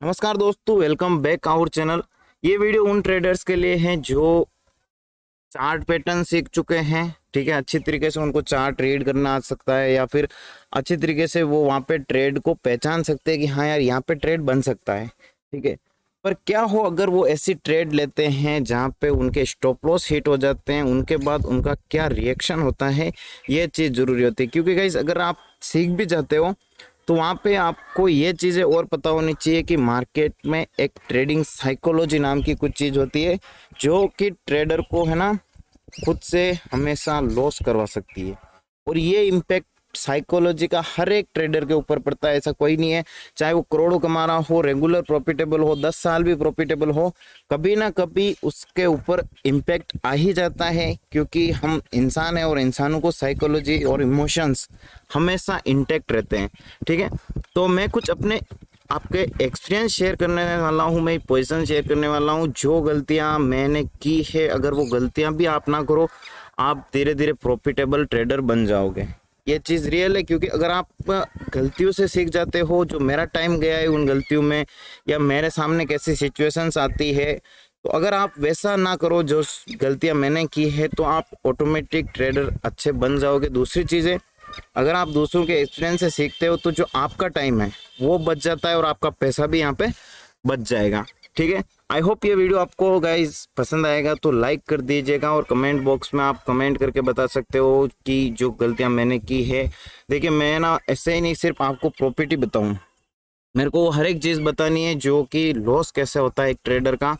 नमस्कार दोस्तों, welcome back our channel. ये वीडियो उन ट्रेडर्स के लिए है जो चार्ट पैटर्न सीख चुके हैं। ठीक है, अच्छी तरीके से उनको चार्ट रीड करना आ सकता है या फिर अच्छी तरीके से वो वहाँ पे ट्रेड को पहचान सकते हैं कि हाँ यार यहाँ पे ट्रेड बन सकता है। ठीक है, पर क्या हो अगर वो ऐसी ट्रेड लेते हैं जहाँ पे उनके स्टॉप लॉस हिट हो जाते हैं, उनके बाद उनका क्या रिएक्शन होता है, ये चीज़ ज़रूरी होती है। क्योंकि गाइस अगर आप सीख भी जाते हो तो वहाँ पे आपको ये चीज़ें और पता होनी चाहिए कि मार्केट में एक ट्रेडिंग साइकोलॉजी नाम की कुछ चीज़ होती है जो कि ट्रेडर को है ना खुद से हमेशा लॉस करवा सकती है। और ये इम्पैक्ट साइकोलॉजी का हर एक ट्रेडर के ऊपर पड़ता है, ऐसा कोई नहीं है। चाहे वो करोड़ों कमा रहा हो, रेगुलर प्रॉफिटेबल हो, 10 साल भी प्रॉफिटेबल हो, कभी ना कभी उसके ऊपर इम्पैक्ट आ ही जाता है। क्योंकि हम इंसान हैं और इंसानों को साइकोलॉजी और इमोशंस हमेशा इंटैक्ट रहते हैं। ठीक है, तो मैं कुछ अपने आपके एक्सपीरियंस शेयर करने वाला हूँ, मैं पोजीशन शेयर करने वाला हूँ। जो गलतियाँ मैंने की है, अगर वो गलतियाँ भी आप ना करो, आप धीरे धीरे प्रॉफिटेबल ट्रेडर बन जाओगे। ये चीज़ रियल है। क्योंकि अगर आप गलतियों से सीख जाते हो, जो मेरा टाइम गया है उन गलतियों में, या मेरे सामने कैसी सिचुएशंस आती है, तो अगर आप वैसा ना करो जो गलतियां मैंने की है, तो आप ऑटोमेटिक ट्रेडर अच्छे बन जाओगे। दूसरी चीज़ें, अगर आप दूसरों के एक्सपीरियंस से सीखते हो तो जो आपका टाइम है वो बच जाता है और आपका पैसा भी यहाँ पे बच जाएगा। ठीक है, आई होप ये वीडियो आपको गाइस पसंद आएगा, तो लाइक कर दीजिएगा और कमेंट बॉक्स में आप कमेंट करके बता सकते हो कि जो गलतियां मैंने की है। देखिए, मैं ना ऐसे ही नहीं सिर्फ आपको प्रॉफिट ही बताऊं, मेरे को हर एक चीज़ बतानी है जो कि लॉस कैसे होता है एक ट्रेडर का,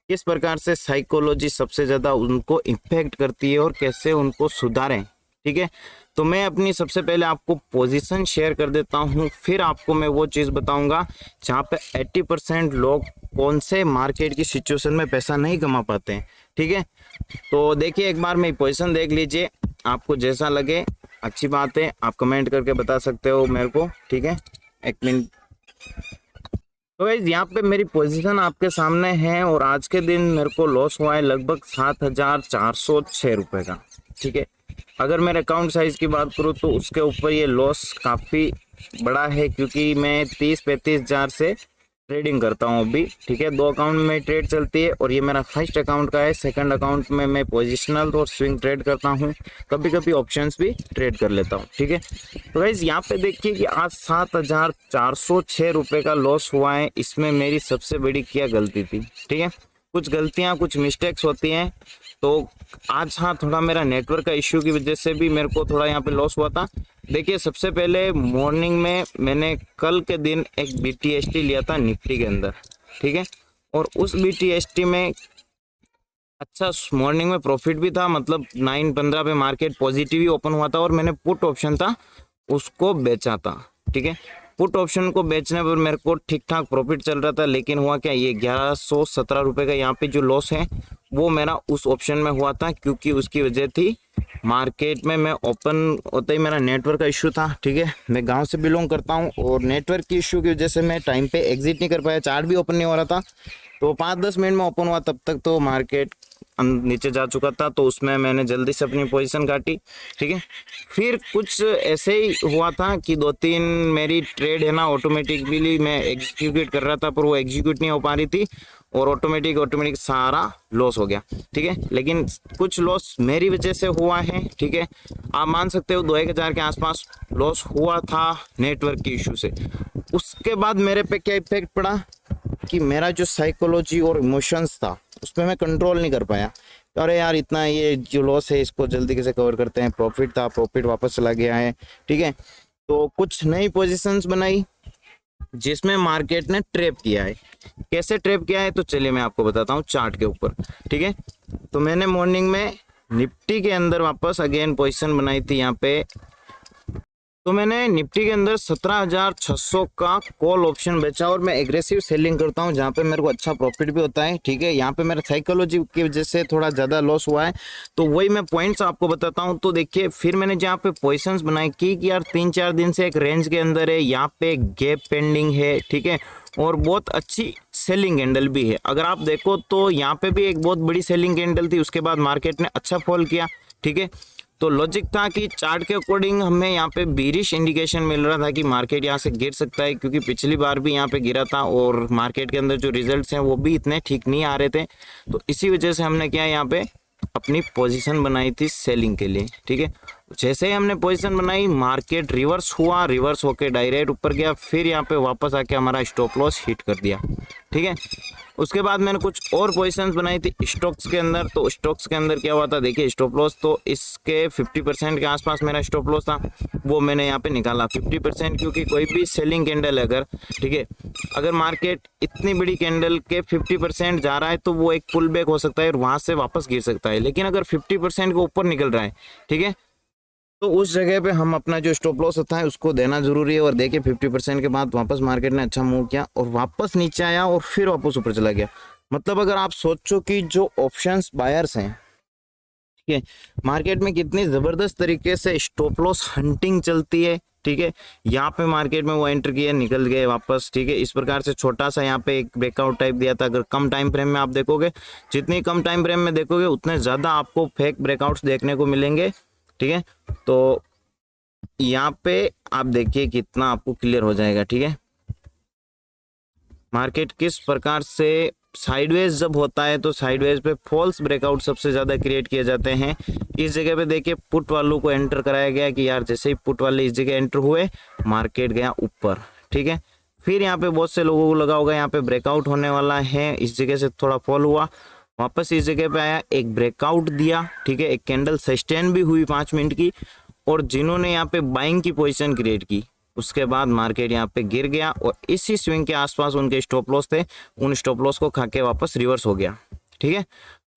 किस प्रकार से साइकोलॉजी सबसे ज़्यादा उनको इम्पैक्ट करती है और कैसे उनको सुधारें। ठीक है, तो मैं अपनी सबसे पहले आपको पोजीशन शेयर कर देता हूँ, फिर आपको मैं वो चीज़ बताऊंगा जहाँ पे 80% लोग कौन से मार्केट की सिचुएशन में पैसा नहीं कमा पाते हैं। ठीक है, तो देखिए एक बार मेरी पोजीशन देख लीजिए, आपको जैसा लगे अच्छी बात है, आप कमेंट करके बता सकते हो मेरे को। ठीक है, एक मिनट। तो गाइस यहाँ पे मेरी पोजीशन आपके सामने है और आज के दिन मेरे को लॉस हुआ है लगभग 7,406 रुपये का। ठीक है, अगर मेरे अकाउंट साइज की बात करूँ तो उसके ऊपर ये लॉस काफ़ी बड़ा है, क्योंकि मैं 30-35 हज़ार से ट्रेडिंग करता हूँ अभी। ठीक है, 2 अकाउंट में ट्रेड चलती है और ये मेरा फर्स्ट अकाउंट का है। सेकंड अकाउंट में मैं पोजिशनल और स्विंग ट्रेड करता हूँ, कभी कभी ऑप्शंस भी ट्रेड कर लेता हूँ। ठीक है, तो गाइस यहाँ पे देखिए कि आज 7,406 रुपये का लॉस हुआ है। इसमें मेरी सबसे बड़ी क्या गलती थी। ठीक है, कुछ गलतियाँ कुछ मिस्टेक्स होती हैं। तो आज हाँ थोड़ा मेरा नेटवर्क का इश्यू की वजह से भी मेरे को थोड़ा यहाँ पे लॉस हुआ था। देखिए, सबसे पहले मॉर्निंग में मैंने कल के दिन एक BTST लिया था निफ्टी के अंदर। ठीक है, और उस BTST में अच्छा मॉर्निंग में प्रॉफिट भी था, मतलब 9:15 पे मार्केट पॉजिटिव ही ओपन हुआ था और मैंने पुट ऑप्शन था उसको बेचा था। ठीक है, पुट ऑप्शन को बेचने पर मेरे को ठीक ठाक प्रॉफिट चल रहा था, लेकिन हुआ क्या, ये 1117 रुपये का यहाँ पे जो लॉस है वो मेरा उस ऑप्शन में हुआ था, क्योंकि उसकी वजह थी मार्केट में मैं ओपन होते ही मेरा नेटवर्क का इशू था। ठीक है, मैं गांव से बिलोंग करता हूं और नेटवर्क की इशू की वजह से मैं टाइम पे एग्जिट नहीं कर पाया, चार्ट भी ओपन नहीं हो रहा था। तो 5-10 मिनट में ओपन हुआ, तब तक तो मार्केट नीचे जा चुका था, तो उसमें मैंने जल्दी से अपनी पोजीशन काटी। ठीक है, फिर कुछ ऐसे ही हुआ था कि 2-3 मेरी ट्रेड है ना ऑटोमेटिकली मैं एग्जीक्यूट कर रहा था, पर वो एग्जीक्यूट नहीं हो पा रही थी और ऑटोमेटिक सारा लॉस हो गया। ठीक है, लेकिन कुछ लॉस मेरी वजह से हुआ है। ठीक है, आप मान सकते हो 2-1 हज़ार के आसपास लॉस हुआ था नेटवर्क के इशू से। उसके बाद मेरे पे क्या इफेक्ट पड़ा कि मेरा जो साइकोलॉजी और इमोशंस था उसमें मैं कंट्रोल नहीं कर पाया। अरे यार, इतना ये जो लॉस है इसको जल्दी कैसे कवर करते हैं, प्रॉफिट था, प्रॉफिट वापस चला गया है। ठीक है, तो कुछ नई पोजीशंस बनाई जिसमें मार्केट ने ट्रैप किया है। कैसे ट्रैप किया है, तो चलिए मैं आपको बताता हूँ चार्ट के ऊपर। ठीक है, तो मैंने मॉर्निंग में निफ्टी के अंदर वापस अगेन पोजीशन बनाई थी यहाँ पे। तो मैंने निफ्टी के अंदर 17,600 का कॉल ऑप्शन बेचा और मैं एग्रेसिव सेलिंग करता हूं जहां पे मेरे को अच्छा प्रॉफिट भी होता है। ठीक है, यहाँ पे मेरा साइकोलॉजी की वजह से थोड़ा ज़्यादा लॉस हुआ है, तो वही मैं पॉइंट्स आपको बताता हूं। तो देखिए, फिर मैंने जहाँ पे पोजिशंस बनाई कि यार 3-4 दिन से एक रेंज के अंदर है, यहाँ पे गैप पेंडिंग है। ठीक है, और बहुत अच्छी सेलिंग कैंडल भी है। अगर आप देखो तो यहाँ पे भी एक बहुत बड़ी सेलिंग कैंडल थी, उसके बाद मार्केट ने अच्छा फॉल किया। ठीक है, तो लॉजिक था कि चार्ट के अकॉर्डिंग हमें यहाँ पे बीरिश इंडिकेशन मिल रहा था कि मार्केट यहाँ से गिर सकता है, क्योंकि पिछली बार भी यहाँ पे गिरा था और मार्केट के अंदर जो रिजल्ट्स हैं वो भी इतने ठीक नहीं आ रहे थे। तो इसी वजह से हमने क्या यहाँ पे अपनी पोजीशन बनाई थी सेलिंग के लिए। ठीक है, जैसे ही हमने पोजीशन बनाई मार्केट रिवर्स हुआ, रिवर्स होके डायरेक्ट ऊपर गया, फिर यहाँ पे वापस आके हमारा स्टॉप लॉस हिट कर दिया। ठीक है, उसके बाद मैंने कुछ और पोजीशंस बनाई थी स्टॉक्स के अंदर। तो स्टॉक्स के अंदर क्या हुआ था, देखिए स्टॉप लॉस तो इसके 50% के आसपास मेरा स्टॉप लॉस था, वो मैंने यहाँ पे निकाला 50%, क्योंकि कोई भी सेलिंग कैंडल अगर, ठीक है, अगर मार्केट इतनी बड़ी कैंडल के 50% जा रहा है तो वो एक पुल बैक हो सकता है और वहां से वापस गिर सकता है। लेकिन अगर 50% के ऊपर निकल रहा है, ठीक है, तो उस जगह पे हम अपना जो स्टॉप लॉस होता है उसको देना जरूरी है। और देखिए 50% के बाद वापस मार्केट ने अच्छा मूव किया और वापस नीचे आया और फिर वापस ऊपर चला गया। मतलब अगर आप सोचो कि जो ऑप्शंस बायर्स हैं, ठीक है, मार्केट में कितनी जबरदस्त तरीके से स्टॉप लॉस हंटिंग चलती है। ठीक है, यहाँ पे मार्केट में वो एंटर किए, निकल गए वापस। ठीक है, इस प्रकार से छोटा सा यहाँ पे एक ब्रेकआउट टाइप दिया था। अगर कम टाइम फ्रेम में आप देखोगे, जितनी कम टाइम फ्रेम में देखोगे उतने ज्यादा आपको फेक ब्रेकआउट्स देखने को मिलेंगे। ठीक है, तो यहाँ पे आप देखिए कितना आपको क्लियर हो जाएगा। ठीक है, मार्केट किस प्रकार से साइडवेज जब होता है तो साइडवेज पे फॉल्स ब्रेकआउट सबसे ज्यादा क्रिएट किए जाते हैं। इस जगह पे देखिए पुट वालों को एंटर कराया गया कि यार जैसे ही पुट वाले इस जगह एंटर हुए मार्केट गया ऊपर। ठीक है, फिर यहाँ पे बहुत से लोगों को लगा होगा यहाँ पे ब्रेकआउट होने वाला है, इस जगह से थोड़ा फॉल हुआ, वापस इस जगह पे आया, एक ब्रेकआउट दिया। ठीक है, एक कैंडल सस्टेन भी हुई 5 मिनट की, और जिन्होंने यहाँ पे बाइंग की पोजीशन क्रिएट की उसके बाद मार्केट यहाँ पे गिर गया और इसी स्विंग के आसपास उनके स्टॉप लॉस थे, उन स्टॉप लॉस को खा के वापस रिवर्स हो गया। ठीक है,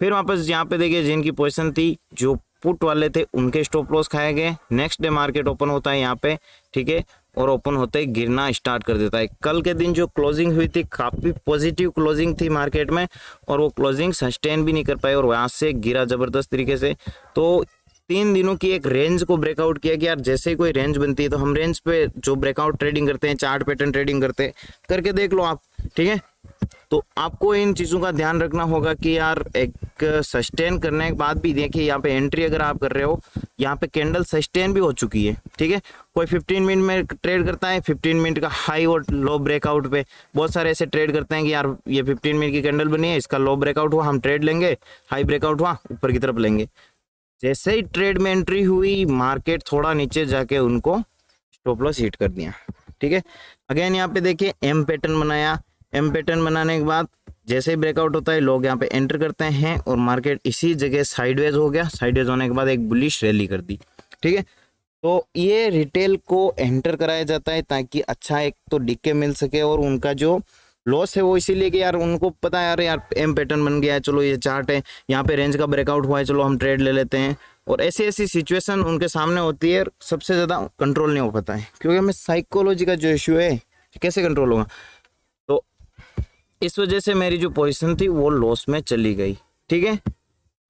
फिर वापस यहाँ पे देखिए जिनकी पोजीशन थी जो पुट वाले थे उनके स्टॉप लॉस खाए गए। नेक्स्ट डे मार्केट ओपन होता है यहाँ पे, ठीक है, और ओपन होते ही गिरना स्टार्ट कर देता है। कल के दिन जो क्लोजिंग हुई थी काफी पॉजिटिव क्लोजिंग थी मार्केट में, और वो क्लोजिंग सस्टेन भी नहीं कर पाई और वहां से गिरा जबरदस्त तरीके से। तो 3 दिनों की एक रेंज को ब्रेकआउट किया कि यार जैसे ही कोई रेंज बनती है तो हम रेंज पे जो ब्रेकआउट ट्रेडिंग करते हैं, चार्ट पैटर्न ट्रेडिंग करते हैं, करके देख लो आप। ठीक है, तो आपको इन चीजों का ध्यान रखना होगा कि यार एक सस्टेन करने के बाद भी देखिए यहाँ पे एंट्री अगर आप कर रहे हो, यहाँ पे कैंडल सस्टेन भी हो चुकी है। ठीक है, कोई 15 मिनट में ट्रेड करता है, 15 मिनट का हाई और लो ब्रेकआउट पे बहुत सारे ऐसे ट्रेड करते हैं कि यार ये 15 मिनट की कैंडल बनी है, इसका लो ब्रेकआउट हुआ हम ट्रेड लेंगे, हाई ब्रेकआउट हुआ ऊपर की तरफ लेंगे। जैसे ही ट्रेड में एंट्री हुई मार्केट थोड़ा नीचे जाके उनको स्टॉप लॉस हिट कर दिया। ठीक है, अगेन यहाँ पे देखिए एम पैटर्न बनाया, एम पैटर्न बनाने के बाद जैसे ही ब्रेकआउट होता है लोग यहाँ पे एंटर करते हैं और मार्केट इसी जगह साइडवेज हो गया। साइडवेज होने के बाद एक बुलिश रैली कर दी। ठीक है, तो ये रिटेल को एंटर कराया जाता है ताकि अच्छा एक तो डीके मिल सके, और उनका जो लॉस है वो इसीलिए कि यार उनको पता है यार एम पैटर्न बन गया है, चलो ये चार्ट है, यहाँ पे रेंज का ब्रेकआउट हुआ है, चलो हम ट्रेड ले लेते हैं। और ऐसी ऐसी सिचुएशन उनके सामने होती है, सबसे ज्यादा कंट्रोल नहीं हो पाता है, क्योंकि हमें साइकोलॉजी का जो इश्यू है कैसे कंट्रोल होगा। तो इस वजह से मेरी जो पोजीशन थी वो लॉस में चली गई। ठीक है,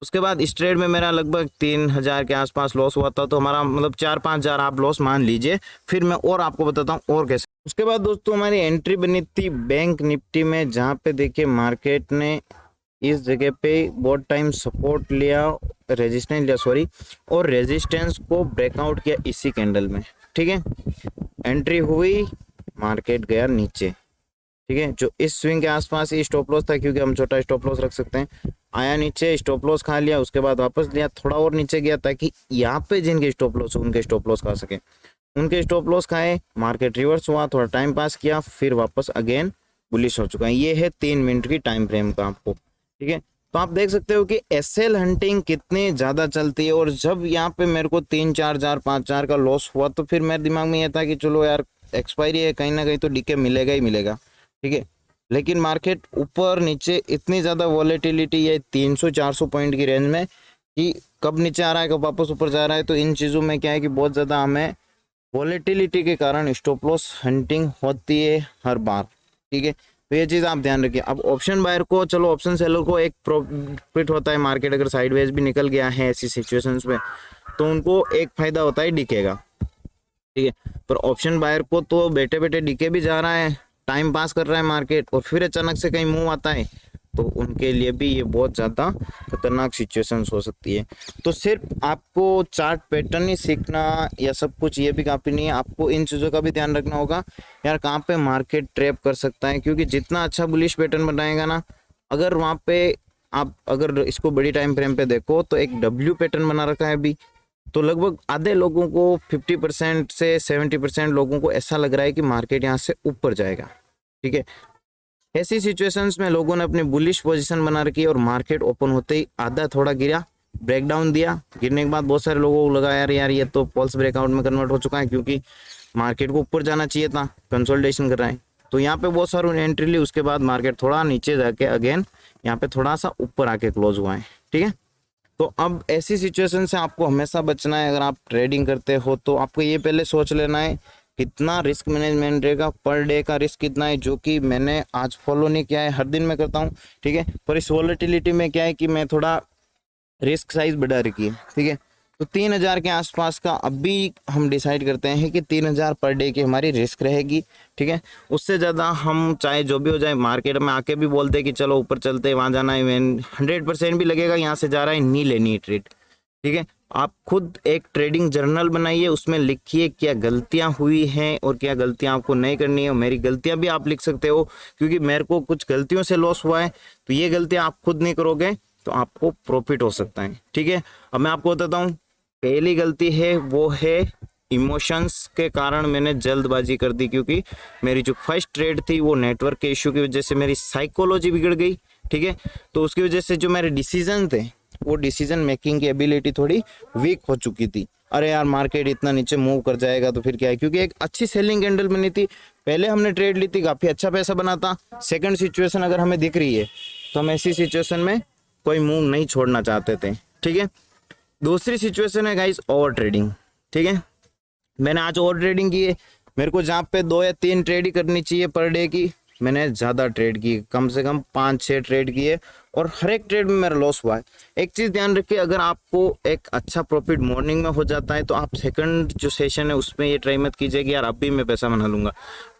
उसके बाद इस ट्रेड में मेरा लगभग 3000 के आसपास लॉस हुआ था, तो हमारा मतलब 4-5 हजार आप लॉस मान लीजिए। फिर मैं और आपको बताता हूँ और कैसे। उसके बाद दोस्तों हमारी एंट्री बनी थी बैंक निफ्टी में, जहाँ पे देखिए मार्केट ने इस जगह पे बहुत टाइम सपोर्ट लिया, रेजिस्टेंस लिया सॉरी, और रेजिस्टेंस को ब्रेकआउट किया इसी कैंडल में। ठीक है, एंट्री हुई, मार्केट गया नीचे। ठीक है, जो इस स्विंग के आसपास ही स्टॉप लॉस था, क्योंकि हम छोटा स्टॉप लॉस रख सकते हैं। आया नीचे, स्टॉप लॉस खा लिया, उसके बाद वापस लिया, थोड़ा और नीचे गया ताकि यहाँ पे जिनके स्टॉप लॉस हो उनके स्टॉप लॉस खा सके। उनके स्टॉप लॉस खाए, मार्केट रिवर्स हुआ, थोड़ा टाइम पास किया, फिर वापस अगेन बुलिश हो चुका है। ये है 3 मिनट की टाइम फ्रेम का आपको। ठीक है, तो आप देख सकते हो कि एसएल हंटिंग कितनी ज्यादा चलती है। और जब यहाँ पे मेरे को 3-4 हजार 5 हजार का लॉस हुआ तो फिर मेरे दिमाग में यह था कि चलो यार एक्सपायरी है, कहीं ना कहीं तो डीके मिलेगा ही मिलेगा। ठीक है, लेकिन मार्केट ऊपर नीचे इतनी ज्यादा वॉलेटिलिटी है 300-400 पॉइंट की रेंज में कि कब नीचे आ रहा है कब वापस ऊपर जा रहा है। तो इन चीजों में क्या है कि बहुत ज्यादा हमें वॉलेटिलिटी के कारण स्टॉप लॉस हंटिंग होती है हर बार। ठीक है, तो ये चीज आप ध्यान रखिए। अब ऑप्शन बायर को, चलो ऑप्शन सेलर को एक प्रॉफिट होता है, मार्केट अगर साइडवेज भी निकल गया है ऐसी सिचुएशंस में तो उनको एक फायदा होता है डीके का। ठीक है, पर ऑप्शन बायर को तो बैठे बैठे डीके भी जा रहा है, टाइम पास कर रहा है मार्केट, और फिर अचानक से कहीं मूव आता है तो उनके लिए भी ये बहुत ज़्यादा खतरनाक सिचुएशंस हो सकती है। तो सिर्फ आपको चार्ट पैटर्न ही सीखना या सब कुछ ये भी काफ़ी नहीं है, आपको इन चीज़ों का भी ध्यान रखना होगा यार कहाँ पे मार्केट ट्रैप कर सकता है, क्योंकि जितना अच्छा बुलिश पैटर्न बनाएगा ना, अगर वहाँ पे आप अगर इसको बड़ी टाइम फ्रेम पे देखो तो एक डब्ल्यू पैटर्न बना रखा है अभी, तो लगभग आधे लोगों को 50% से 70% लोगों को ऐसा लग रहा है कि मार्केट यहाँ से ऊपर जाएगा। ठीक है, ऐसी सिचुएशंस में लोगों ने अपनी बुलिश पोजीशन बना रखी है और मार्केट ओपन होते ही आधा थोड़ा गिरा, ब्रेकडाउन दिया, गिरने के बाद बहुत सारे लोगों को लगा यार ये तो फॉल्स ब्रेकआउट में कन्वर्ट हो चुका है, क्योंकि मार्केट को ऊपर जाना चाहिए था, कंसोलिडेशन कर रहा है। तो यहाँ पे बहुत सारों ने एंट्री ली, उसके बाद मार्केट थोड़ा नीचे जाके अगेन यहाँ पे थोड़ा सा ऊपर आके क्लोज हुआ है। ठीक है, तो अब ऐसी सिचुएशन से आपको हमेशा बचना है। अगर आप ट्रेडिंग करते हो तो आपको ये पहले सोच लेना है कितना रिस्क मैनेजमेंट रहेगा, पर डे का रिस्क कितना है, जो कि मैंने आज फॉलो नहीं किया है, हर दिन मैं करता हूँ। ठीक है, पर इस वॉलेटिलिटी में क्या है कि मैं थोड़ा रिस्क साइज बढ़ा रखी है। ठीक है, तो 3000 के आसपास का अभी हम डिसाइड करते हैं कि 3000 पर डे की हमारी रिस्क रहेगी। ठीक है, उससे ज़्यादा हम चाहे जो भी हो जाए, मार्केट में आके भी बोलते हैं कि चलो ऊपर चलते हैं, वहाँ जाना है, 100% भी लगेगा यहाँ से जा रहा है, नहीं लेनी है ट्रेड। ठीक है, आप खुद एक ट्रेडिंग जर्नल बनाइए, उसमें लिखिए क्या गलतियां हुई हैं और क्या गलतियां आपको नहीं करनी है। मेरी गलतियां भी आप लिख सकते हो, क्योंकि मेरे को कुछ गलतियों से लॉस हुआ है, तो ये गलतियां आप खुद नहीं करोगे तो आपको प्रॉफिट हो सकता है। ठीक है, अब मैं आपको बताता हूँ, पहली गलती है वो है इमोशंस के कारण मैंने जल्दबाजी कर दी, क्योंकि मेरी जो फर्स्ट ट्रेड थी वो नेटवर्क के इश्यू की वजह से मेरी साइकोलॉजी बिगड़ गई। ठीक है, तो उसकी वजह से जो मेरे डिसीजन थे, वो डिसीजन मेकिंग की एबिलिटी थोड़ी वीक हो चुकी थी। अरे यार मार्केट इतना नीचे मूव कर जाएगा तो फिर क्या है, क्योंकि एक अच्छी सेलिंग कैंडल बनी थी, पहले हमने ट्रेड ली थी, काफी अच्छा पैसा बना था। सेकंड सिचुएशन अगर हमें दिख रही है तो हम ऐसी सिचुएशन में कोई मूव नहीं छोड़ना चाहते थे। ठीक है, दूसरी सिचुएशन है गाइस ओवर ट्रेडिंग। ठीक है, मैंने आज ओवर ट्रेडिंग की है, मेरे को जहाँ पे 2 या 3 ट्रेड ही करनी चाहिए पर डे की, मैंने ज़्यादा ट्रेड की, कम से कम 5-6 ट्रेड किए और हर एक ट्रेड में मेरा लॉस हुआ है। एक चीज़ ध्यान रखिए, अगर आपको एक अच्छा प्रॉफिट मॉर्निंग में हो जाता है तो आप सेकंड जो सेशन है उसमें ये ट्राई मत कीजिए कि यार अभी मैं पैसा बना लूंगा।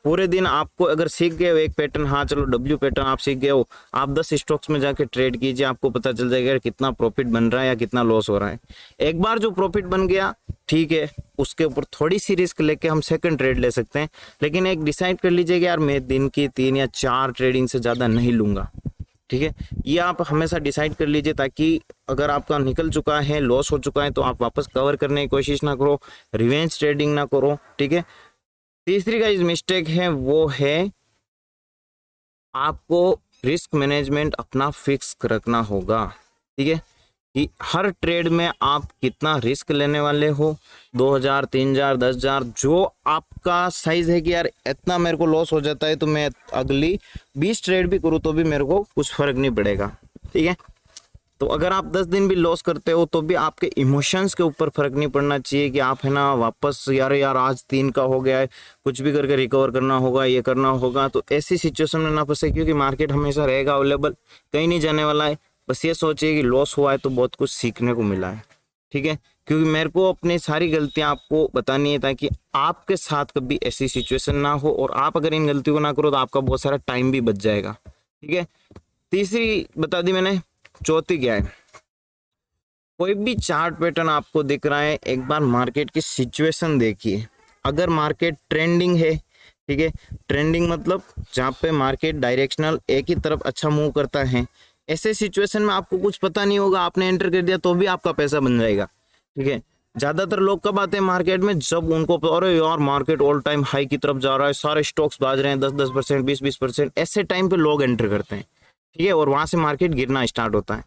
पूरे दिन आपको अगर सीख गए हो एक पैटर्न, हाँ चलो डब्ल्यू पैटर्न आप सीख गए हो, आप 10 स्टॉक्स में जाके ट्रेड कीजिए, आपको पता चल जाएगा कितना प्रॉफिट बन रहा है या कितना लॉस हो रहा है। एक बार जो प्रॉफिट बन गया ठीक है, उसके ऊपर थोड़ी सी रिस्क लेके हम सेकंड ट्रेड ले सकते हैं, लेकिन एक डिसाइड कर लीजिए कि यार मैं दिन की 3 या 4 ट्रेडिंग से ज़्यादा नहीं लूंगा। ठीक है, ये आप हमेशा डिसाइड कर लीजिए, ताकि अगर आपका निकल चुका है, लॉस हो चुका है, तो आप वापस कवर करने की कोशिश ना करो, रिवेंज ट्रेडिंग ना करो। ठीक है, तीसरी का इस मिस्टेक है वो है आपको रिस्क मैनेजमेंट अपना फिक्स रखना होगा। ठीक है, कि हर ट्रेड में आप कितना रिस्क लेने वाले हो, 2000, 3000, 10,000, जो आपका साइज है कि यार इतना मेरे को लॉस हो जाता है तो मैं अगली 20 ट्रेड भी करूँ तो भी मेरे को कुछ फर्क नहीं पड़ेगा। ठीक है, तो अगर आप 10 दिन भी लॉस करते हो तो भी आपके इमोशंस के ऊपर फर्क नहीं पड़ना चाहिए कि आप है ना वापस यार आज 3 का हो गया है, कुछ भी करके रिकवर करना होगा, ये करना होगा। तो ऐसी सिचुएशन में ना फंसे, क्योंकि मार्केट हमेशा रहेगा अवेलेबल, कहीं नहीं जाने वाला है। बस ये सोचिए कि लॉस हुआ है तो बहुत कुछ सीखने को मिला है। ठीक है, क्योंकि मेरे को अपनी सारी गलतियां आपको बतानी है ताकि आपके साथ कभी ऐसी सिचुएशन ना हो, और आप अगर इन गलतियों को ना करो तो आपका बहुत सारा टाइम भी बच जाएगा। ठीक है, तीसरी बता दी मैंने, चौथी क्या है, कोई भी चार्ट पैटर्न आपको दिख रहा है, एक बार मार्केट की सिचुएशन देखिए। अगर मार्केट ट्रेंडिंग है, ठीक है, ट्रेंडिंग मतलब जहाँ पे मार्केट डायरेक्शनल एक ही तरफ अच्छा मूव करता है, ऐसे सिचुएशन में आपको कुछ पता नहीं होगा, आपने एंटर कर दिया तो भी आपका पैसा बन जाएगा। ठीक है, ज्यादातर लोग कब आते हैं मार्केट में, जब उनको अरे यार मार्केट ऑल टाइम हाई की तरफ जा रहा है, सारे स्टॉक्स बाज रहे हैं 10-10%, 20-20%, ऐसे टाइम पे लोग एंटर करते हैं। ठीक है, और वहां से मार्केट गिरना स्टार्ट होता है।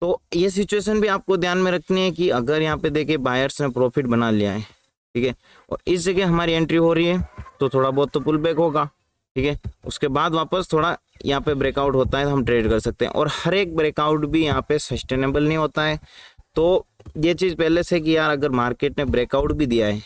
तो ये सिचुएशन भी आपको ध्यान में रखनी है कि अगर यहाँ पे देखिए बायर्स ने प्रॉफिट बना लिया है, ठीक है, और इस जगह हमारी एंट्री हो रही है तो थोड़ा बहुत तो पुल बैक होगा। ठीक है, उसके बाद वापस थोड़ा यहाँ पे ब्रेकआउट होता है तो हम ट्रेड कर सकते हैं, और हर एक ब्रेकआउट भी यहाँ पे सस्टेनेबल नहीं होता है। तो ये चीज़ पहले से कि यार अगर मार्केट ने ब्रेकआउट भी दिया है,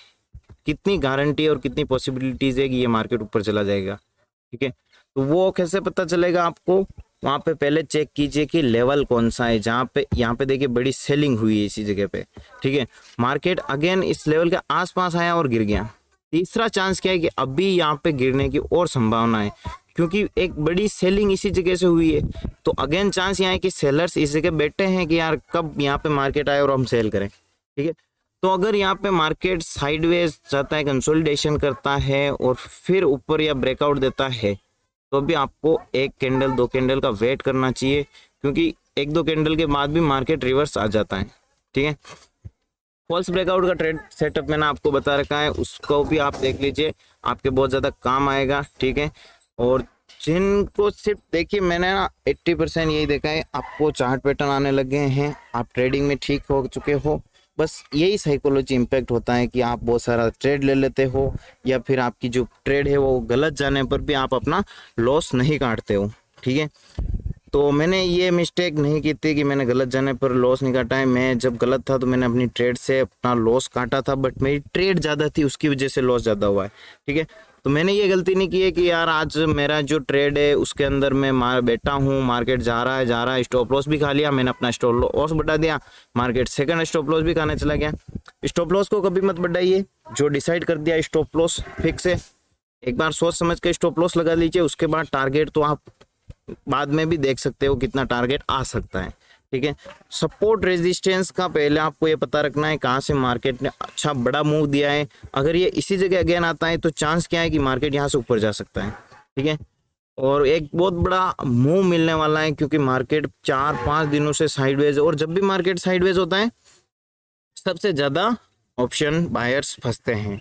कितनी गारंटी और कितनी पॉसिबिलिटीज है कि ये मार्केट ऊपर चला जाएगा। ठीक है, तो वो कैसे पता चलेगा आपको, वहाँ पे पहले चेक कीजिए कि लेवल कौन सा है, जहाँ पे यहाँ पे देखिए बड़ी सेलिंग हुई है इसी जगह पे। ठीक है, मार्केट अगेन इस लेवल के आसपास आया और गिर गया। तीसरा चांस क्या है कि अभी यहाँ पे गिरने की और संभावना है, क्योंकि एक बड़ी सेलिंग इसी जगह से हुई है। तो अगेन चांस यहाँ है कि सेलर्स इस जगह बैठे हैं कि यार कब यहाँ पे मार्केट आए और हम सेल करें, ठीक है। तो अगर यहाँ पे मार्केट साइडवेज जाता है, कंसोलिडेशन करता है और फिर ऊपर या ब्रेकआउट देता है, तो भी आपको एक कैंडल 2 कैंडल का वेट करना चाहिए, क्योंकि 1-2 कैंडल के बाद भी मार्केट रिवर्स आ जाता है, ठीक है। फॉल्स ब्रेकआउट का ट्रेड सेटअप मैंने आपको बता रखा है, उसको भी आप देख लीजिए, आपके बहुत ज़्यादा काम आएगा, ठीक है। और जिनको सिर्फ देखिए मैंने ना 80% यही देखा है, आपको चार्ट पैटर्न आने लगे हैं, आप ट्रेडिंग में ठीक हो चुके हो, बस यही साइकोलॉजी इम्पैक्ट होता है कि आप बहुत सारा ट्रेड ले लेते हो, या फिर आपकी जो ट्रेड है वो गलत जाने पर भी आप अपना लॉस नहीं काटते हो, ठीक है। तो मैंने ये मिस्टेक नहीं की थी कि मैंने गलत जाने पर लॉस नहीं काटा है। मैं जब गलत था तो मैंने अपनी ट्रेड से अपना लॉस काटा था, बट मेरी ट्रेड ज़्यादा थी, उसकी वजह से लॉस ज़्यादा हुआ है, ठीक है। तो मैंने ये गलती नहीं की है कि यार आज मेरा जो ट्रेड है उसके अंदर मैं बैठा हूँ, मार्केट जा रहा है, स्टॉप लॉस भी खा लिया, मैंने अपना स्टॉप लॉस बढ़ा दिया, मार्केट सेकंड स्टॉप लॉस भी खाने चला गया। स्टॉप लॉस को कभी मत बढ़ाइए, जो डिसाइड कर दिया स्टॉप लॉस फिक्स है, एक बार सोच समझ के स्टॉप लॉस लगा लीजिए। उसके बाद टारगेट तो आप बाद में भी देख सकते हो कितना टारगेट आ सकता है, ठीक है। सपोर्ट रेजिस्टेंस का पहले आपको ये पता रखना है कहाँ से मार्केट ने अच्छा बड़ा मूव दिया है। अगर ये इसी जगह अगेन आता है तो चांस क्या है कि मार्केट यहाँ से ऊपर जा सकता है, ठीक है। और एक बहुत बड़ा मूव मिलने वाला है, क्योंकि मार्केट 4-5 दिनों से साइडवेज, और जब भी मार्केट साइडवेज होता है सबसे ज्यादा ऑप्शन बायर्स फंसते हैं,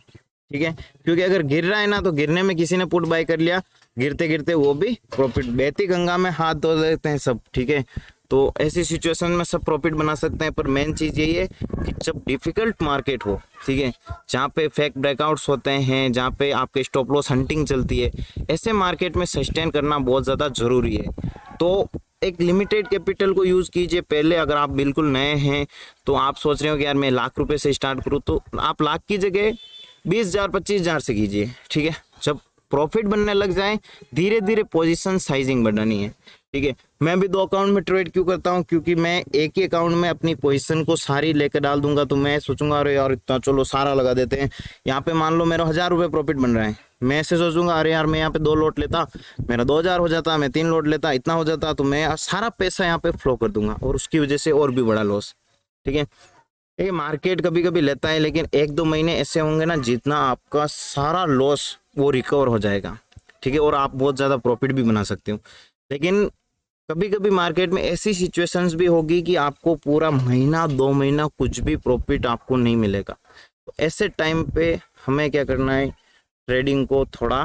ठीक है। क्योंकि अगर गिर रहा है ना, तो गिरने में किसी ने पुट बाय कर लिया, गिरते गिरते वो भी प्रॉफिट, बहती गंगा में हाथ धो देते हैं सब, ठीक है। तो ऐसी सिचुएशन में सब प्रॉफिट बना सकते हैं, पर मेन चीज यही है कि जब डिफिकल्ट मार्केट हो, ठीक है, जहाँ पे फेक ब्रेकआउट्स होते हैं, जहाँ पे आपके स्टॉप लॉस हंटिंग चलती है, ऐसे मार्केट में सस्टेन करना बहुत ज़्यादा जरूरी है। तो एक लिमिटेड कैपिटल को यूज़ कीजिए पहले। अगर आप बिल्कुल नए हैं तो आप सोच रहे हो कि यार मैं ₹1,00,000 से स्टार्ट करूँ, तो आप लाख की जगह 20,000 25,000 से कीजिए, ठीक है। जब प्रॉफिट बनने लग जाए धीरे धीरे पोजीशन साइजिंग बढ़ानी है, ठीक है। मैं भी 2 अकाउंट में ट्रेड क्यों करता हूँ, क्योंकि मैं एक ही अकाउंट में अपनी पोजीशन को सारी लेकर डाल दूंगा, तो मैं सोचूंगा अरे यार इतना चलो सारा लगा देते हैं। यहाँ पे मान लो मेरा ₹1,000 प्रॉफिट बन रहा है, मैं ऐसे सोचूंगा अरे यार मैं यहाँ पे 2 लॉट लेता, मेरा 2,000 हो जाता, मैं 3 लॉट लेता, इतना हो जाता, तो मैं सारा पैसा यहाँ पे फ्लो कर दूंगा, और उसकी वजह से और भी बड़ा लॉस, ठीक है। ये मार्केट कभी कभी लेता है, लेकिन 1-2 महीने ऐसे होंगे ना जितना आपका सारा लॉस वो रिकवर हो जाएगा, ठीक है, और आप बहुत ज़्यादा प्रॉफिट भी बना सकते हो। लेकिन कभी कभी मार्केट में ऐसी सिचुएशंस भी होगी कि आपको पूरा महीना 2 महीना कुछ भी प्रॉफिट आपको नहीं मिलेगा। तो ऐसे टाइम पे हमें क्या करना है, ट्रेडिंग को थोड़ा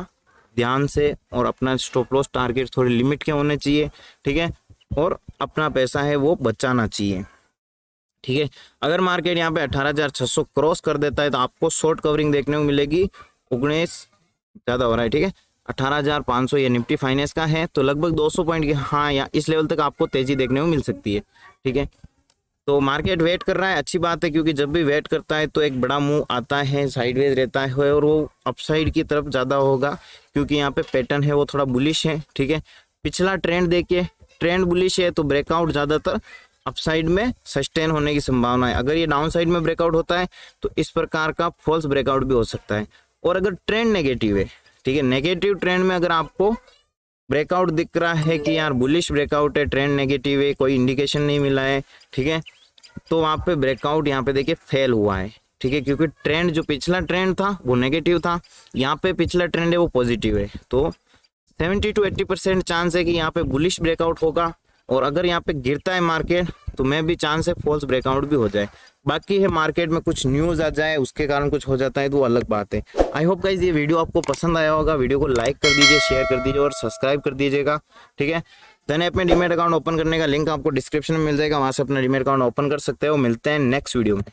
ध्यान से, और अपना स्टॉप लॉस टारगेट थोड़ी लिमिट के होने चाहिए, ठीक है, और अपना पैसा है वो बचाना चाहिए, ठीक है। अगर मार्केट यहाँ पे 18,600 क्रॉस कर देता है तो आपको शॉर्ट कवरिंग देखने को मिलेगी 19 ज़्यादा हो रहा है, ठीक है, 18,500 ये निफ्टी फाइनेंस का है, तो लगभग 200 पॉइंट की, हाँ, या इस लेवल तक आपको तेजी देखने को मिल सकती है, ठीक है। तो मार्केट वेट कर रहा है, अच्छी बात है, क्योंकि जब भी वेट करता है तो एक बड़ा मूव आता है, साइडवेज रहता है, और वो अपसाइड की तरफ ज़्यादा होगा, क्योंकि यहाँ पे पैटर्न है वो थोड़ा बुलिश है, ठीक है। पिछला ट्रेंड देखिए, ट्रेंड बुलिश है, तो ब्रेकआउट ज़्यादातर अपसाइड में सस्टेन होने की संभावना है। अगर ये डाउन साइड में ब्रेकआउट होता है तो इस प्रकार का फॉल्स ब्रेकआउट भी हो सकता है। और अगर ट्रेंड नेगेटिव है, ठीक है, नेगेटिव ट्रेंड में अगर आपको ब्रेकआउट दिख रहा है कि यार बुलिश ब्रेकआउट है, ट्रेंड नेगेटिव है, कोई इंडिकेशन नहीं मिला है, ठीक है, तो वहाँ पे ब्रेकआउट यहाँ पे देखिए फेल हुआ है, ठीक है, क्योंकि ट्रेंड जो पिछला ट्रेंड था वो नेगेटिव था, यहाँ पे पिछला ट्रेंड है वो पॉजिटिव है, तो 70 to 80% चांस है कि यहाँ पे बुलिश ब्रेकआउट होगा। और अगर यहाँ पे गिरता है मार्केट तो मैं भी चांस है फॉल्स ब्रेकआउट भी हो जाए। बाकी है मार्केट में कुछ न्यूज़ आ जाए उसके कारण कुछ हो जाता है तो वो अलग बात है। आई होप गाइज ये वीडियो आपको पसंद आया होगा। वीडियो को लाइक कर दीजिए, शेयर कर दीजिए और सब्सक्राइब कर दीजिएगा, ठीक है। देन अपने डीमैट अकाउंट ओपन करने का लिंक आपको डिस्क्रिप्शन में मिल जाएगा, वहाँ से अपना डीमैट अकाउंट ओपन कर सकते हो। मिलते हैं नेक्स्ट वीडियो में।